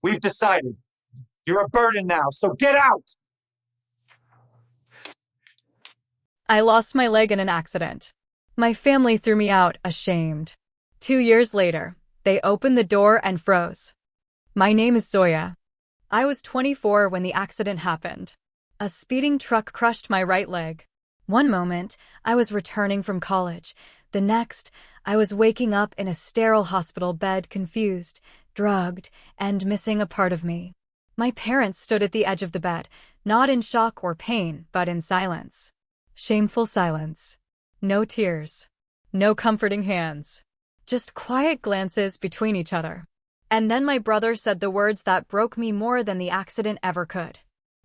We've decided. You're a burden now, so get out! I lost my leg in an accident. My family threw me out, ashamed. 2 years later, they opened the door and froze. My name is Zoya. I was 24 when the accident happened. A speeding truck crushed my right leg. One moment, I was returning from college. The next, I was waking up in a sterile hospital bed, confused, drugged, and missing a part of me. My parents stood at the edge of the bed, not in shock or pain, but in silence. Shameful silence. No tears. No comforting hands. Just quiet glances between each other. And then my brother said the words that broke me more than the accident ever could.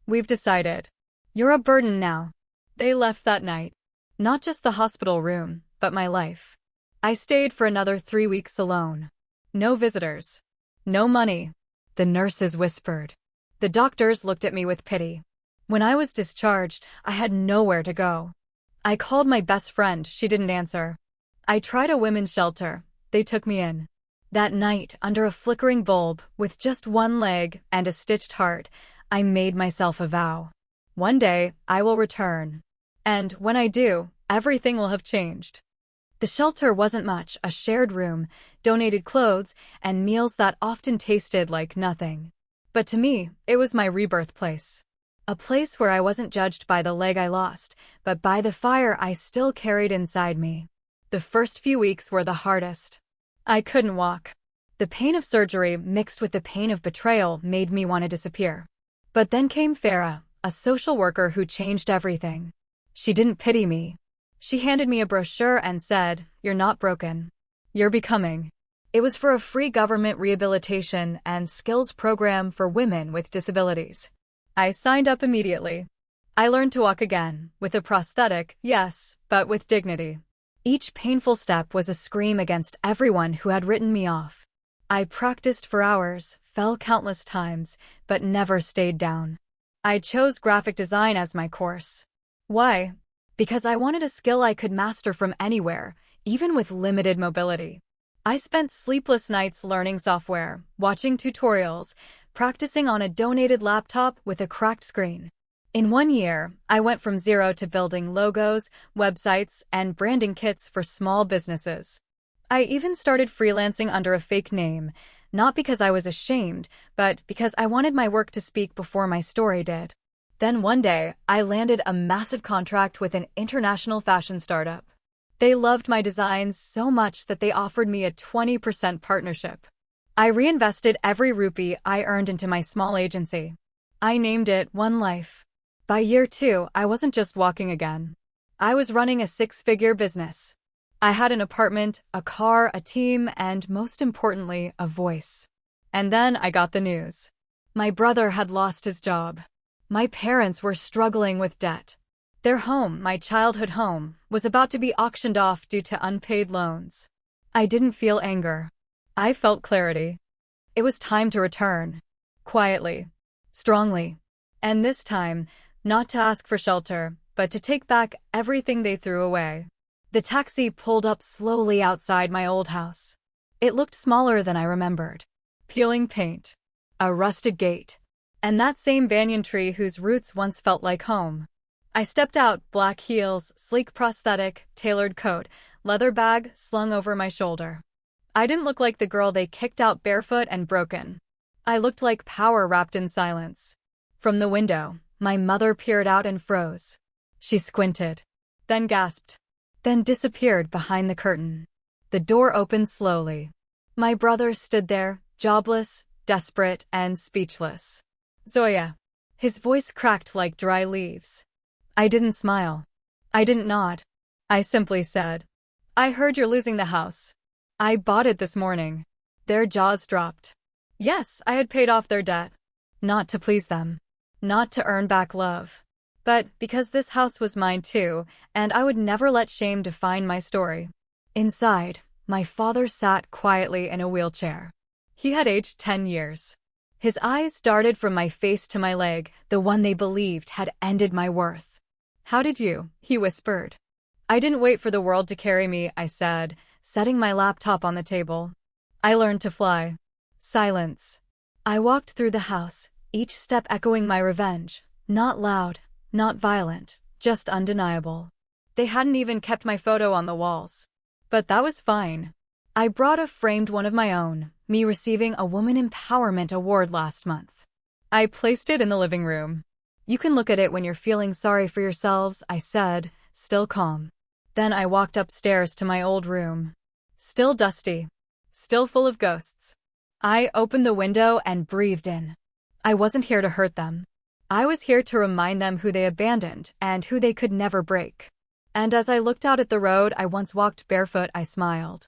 We've decided. You're a burden now. They left that night. Not just the hospital room, but my life. I stayed for another 3 weeks alone. No visitors. No money. The nurses whispered. The doctors looked at me with pity. When I was discharged, I had nowhere to go. I called my best friend, she didn't answer. I tried a women's shelter. They took me in. That night, under a flickering bulb, with just one leg and a stitched heart, I made myself a vow. One day, I will return. And when I do, everything will have changed. The shelter wasn't much, a shared room, donated clothes, and meals that often tasted like nothing. But to me, it was my rebirth place. A place where I wasn't judged by the leg I lost, but by the fire I still carried inside me. The first few weeks were the hardest. I couldn't walk. The pain of surgery mixed with the pain of betrayal made me want to disappear. But then came Farah, a social worker who changed everything. She didn't pity me. She handed me a brochure and said, "You're not broken. You're becoming." It was for a free government rehabilitation and skills program for women with disabilities. I signed up immediately. I learned to walk again, with a prosthetic, yes, but with dignity. Each painful step was a scream against everyone who had written me off. I practiced for hours, fell countless times, but never stayed down. I chose graphic design as my course. Why? Because I wanted a skill I could master from anywhere, even with limited mobility. I spent sleepless nights learning software, watching tutorials, practicing on a donated laptop with a cracked screen. In 1 year, I went from zero to building logos, websites, and branding kits for small businesses. I even started freelancing under a fake name, not because I was ashamed, but because I wanted my work to speak before my story did. Then one day, I landed a massive contract with an international fashion startup. They loved my designs so much that they offered me a 20% partnership. I reinvested every rupee I earned into my small agency. I named it One Life. By year 2, I wasn't just walking again. I was running a 6-figure business. I had an apartment, a car, a team, and most importantly, a voice. And then I got the news. My brother had lost his job. My parents were struggling with debt. Their home, my childhood home, was about to be auctioned off due to unpaid loans. I didn't feel anger. I felt clarity. It was time to return. Quietly. Strongly. And this time, not to ask for shelter, but to take back everything they threw away. The taxi pulled up slowly outside my old house. It looked smaller than I remembered. Peeling paint. A rusted gate. And that same banyan tree whose roots once felt like home. I stepped out, black heels, sleek prosthetic, tailored coat, leather bag slung over my shoulder. I didn't look like the girl they kicked out barefoot and broken. I looked like power wrapped in silence. From the window, my mother peered out and froze. She squinted, then gasped, then disappeared behind the curtain. The door opened slowly. My brother stood there, jobless, desperate, and speechless. "Zoya." His voice cracked like dry leaves. I didn't smile. I didn't nod. I simply said, "I heard you're losing the house. I bought it this morning." Their jaws dropped. Yes, I had paid off their debt. Not to please them. Not to earn back love. But because this house was mine too, and I would never let shame define my story. Inside, my father sat quietly in a wheelchair. He had aged 10 years. His eyes darted from my face to my leg, the one they believed had ended my worth. "How did you?" he whispered. "I didn't wait for the world to carry me," I said, setting my laptop on the table. "I learned to fly." Silence. I walked through the house, each step echoing my revenge. Not loud, not violent, just undeniable. They hadn't even kept my photo on the walls. But that was fine. I brought a framed one of my own, me receiving a Woman Empowerment Award last month. I placed it in the living room. You can look at it when you're feeling sorry for yourselves, I said, still calm. Then I walked upstairs to my old room. Still dusty. Still full of ghosts. I opened the window and breathed in. I wasn't here to hurt them. I was here to remind them who they abandoned and who they could never break. And as I looked out at the road I once walked barefoot, I smiled.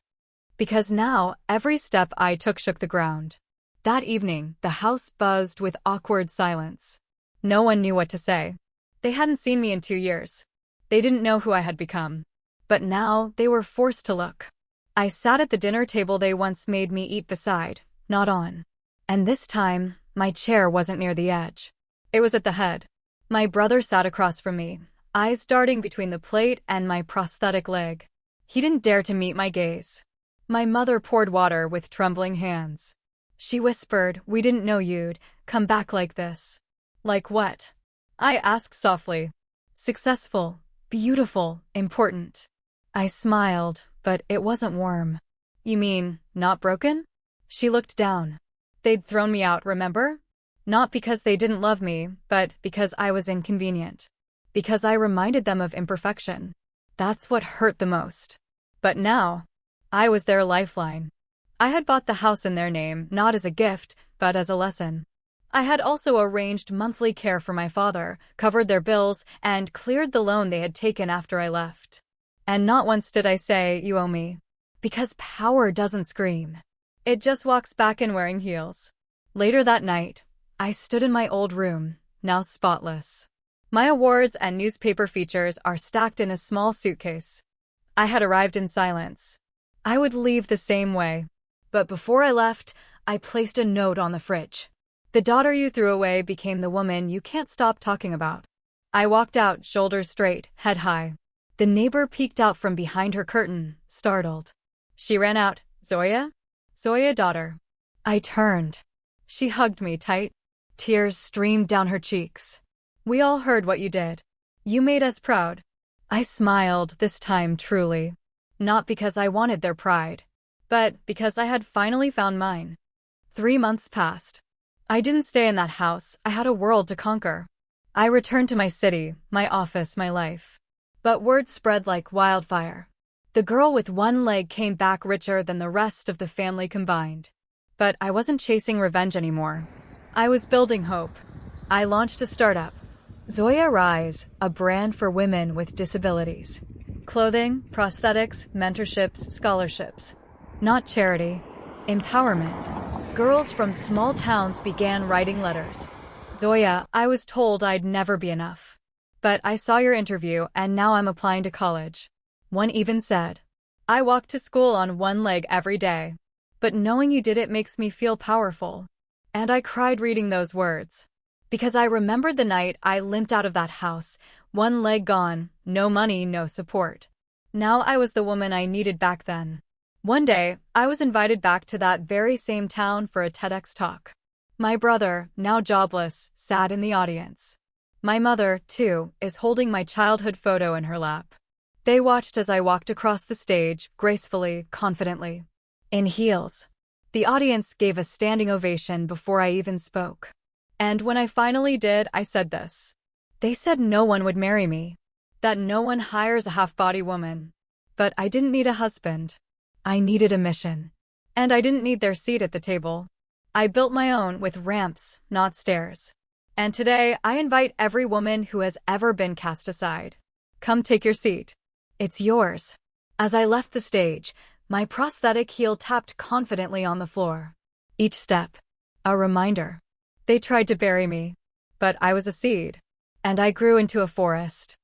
Because now, every step I took shook the ground. That evening, the house buzzed with awkward silence. No one knew what to say. They hadn't seen me in 2 years. They didn't know who I had become. But now, they were forced to look. I sat at the dinner table they once made me eat beside, not on. And this time, my chair wasn't near the edge. It was at the head. My brother sat across from me, eyes darting between the plate and my prosthetic leg. He didn't dare to meet my gaze. My mother poured water with trembling hands. She whispered, "We didn't know you'd come back like this." Like what? I asked softly. Successful, beautiful, important. I smiled, but it wasn't warm. You mean, not broken? She looked down. They'd thrown me out, remember? Not because they didn't love me, but because I was inconvenient. Because I reminded them of imperfection. That's what hurt the most. But now, I was their lifeline. I had bought the house in their name, not as a gift, but as a lesson. I had also arranged monthly care for my father, covered their bills, and cleared the loan they had taken after I left. And not once did I say, "You owe me." Because power doesn't scream. It just walks back in wearing heels. Later that night, I stood in my old room, now spotless. My awards and newspaper features are stacked in a small suitcase. I had arrived in silence. I would leave the same way. But before I left, I placed a note on the fridge. The daughter you threw away became the woman you can't stop talking about. I walked out, shoulders straight, head high. The neighbor peeked out from behind her curtain, startled. She ran out, "Zoya? Zoya, daughter." I turned. She hugged me tight. Tears streamed down her cheeks. "We all heard what you did. You made us proud." I smiled, this time truly. Not because I wanted their pride, but because I had finally found mine. 3 months passed. I didn't stay in that house. I had a world to conquer. I returned to my city, my office, my life. But word spread like wildfire. The girl with one leg came back richer than the rest of the family combined. But I wasn't chasing revenge anymore. I was building hope. I launched a startup. Zoya Rise, a brand for women with disabilities. Clothing, prosthetics, mentorships, scholarships. Not charity. Empowerment. Girls from small towns began writing letters. "Zoya, I was told I'd never be enough. But I saw your interview and now I'm applying to college." One even said, "I walk to school on one leg every day. But knowing you did it makes me feel powerful." And I cried reading those words. Because I remembered the night I limped out of that house, one leg gone, no money, no support. Now I was the woman I needed back then. One day, I was invited back to that very same town for a TEDx talk. My brother, now jobless, sat in the audience. My mother, too, is holding my childhood photo in her lap. They watched as I walked across the stage, gracefully, confidently. In heels. The audience gave a standing ovation before I even spoke. And when I finally did, I said this. They said no one would marry me. That no one hires a half-body woman. But I didn't need a husband. I needed a mission. And I didn't need their seat at the table. I built my own with ramps, not stairs. And today, I invite every woman who has ever been cast aside. Come take your seat. It's yours. As I left the stage, my prosthetic heel tapped confidently on the floor. Each step, a reminder. They tried to bury me, but I was a seed. And I grew into a forest.